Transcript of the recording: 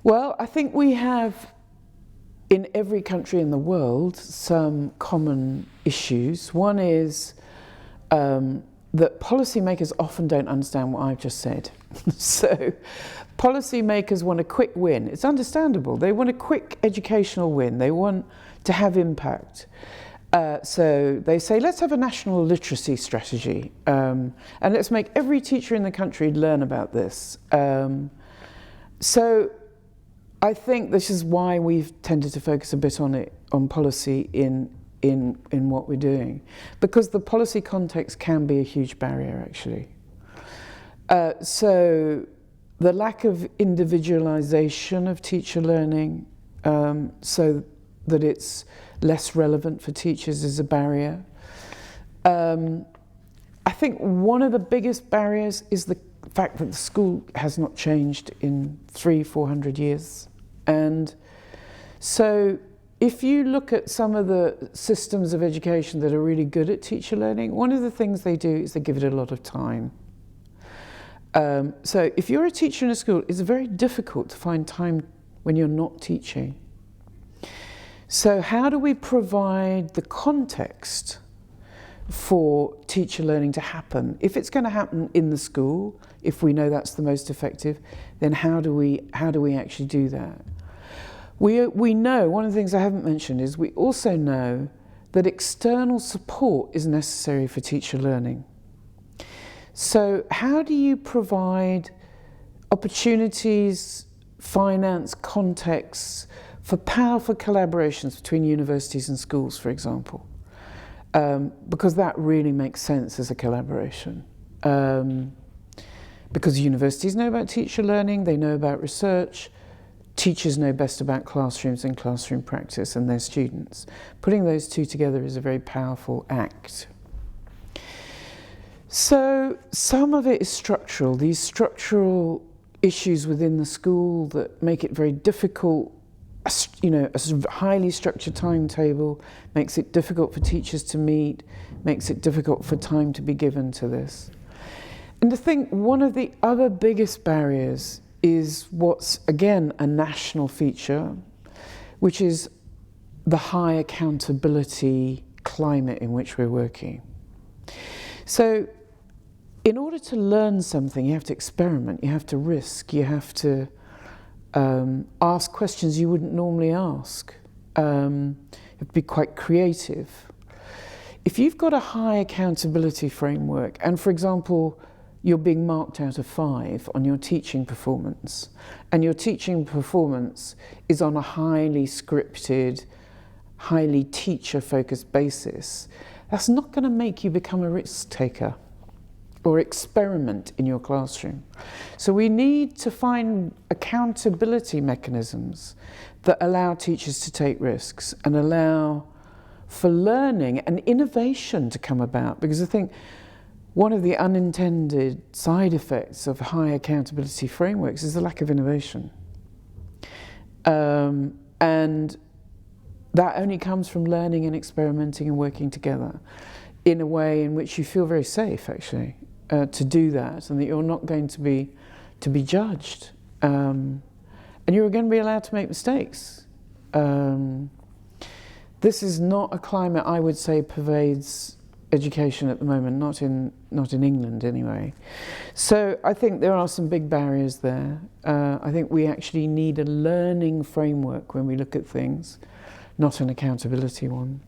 Well, I think we have, in every country in the world, some common issues. One is that policymakers often don't understand what I've just said. So policymakers want a quick win. It's understandable. They want a quick educational win. They want to have impact. So they say, let's have a national literacy strategy, and let's make every teacher in the country learn about this. So I think this is why we've tended to focus a bit on policy in what we're doing, because the policy context can be a huge barrier, actually. So the lack of individualization of teacher learning, so that it's less relevant for teachers, is a barrier. I think one of the biggest barriers is the fact that the school has not changed in 300-400 years. And so if you look at some of the systems of education that are really good at teacher learning, one of the things they do is they give it a lot of time. So if you're a teacher in a school, it's very difficult to find time when you're not teaching. So how do we provide the context for teacher learning to happen? If it's going to happen in the school, if we know that's the most effective, then how do we actually do that? We know, one of the things I haven't mentioned is we also know that external support is necessary for teacher learning. So how do you provide opportunities, finance, contexts for powerful collaborations between universities and schools, for example? Because that really makes sense as a collaboration. Because universities know about teacher learning, they know about research, teachers know best about classrooms and classroom practice and their students. Putting those two together is a very powerful act. So some of it is structural, these structural issues within the school that make it very difficult. You know, a highly structured timetable makes it difficult for teachers to meet, makes it difficult for time to be given to this. And I think one of the other biggest barriers is what's, again, a national feature, which is the high accountability climate in which we're working. So in order to learn something, you have to experiment, you have to risk, you have to ask questions you wouldn't normally ask. You have to be quite creative. If you've got a high accountability framework, and for example, you're being marked out of 5 on your teaching performance, and your teaching performance is on a highly scripted, highly teacher-focused basis, that's not going to make you become a risk taker or experiment in your classroom. So we need to find accountability mechanisms that allow teachers to take risks and allow for learning and innovation to come about. Because I think one of the unintended side effects of high accountability frameworks is the lack of innovation. And that only comes from learning and experimenting and working together in a way in which you feel very safe, actually, to do that, and that you're not going to be judged. And you're going to be allowed to make mistakes. This is not a climate, I would say, pervades education at the moment, not in England anyway. So I think there are some big barriers there. I think we actually need a learning framework when we look at things, not an accountability one.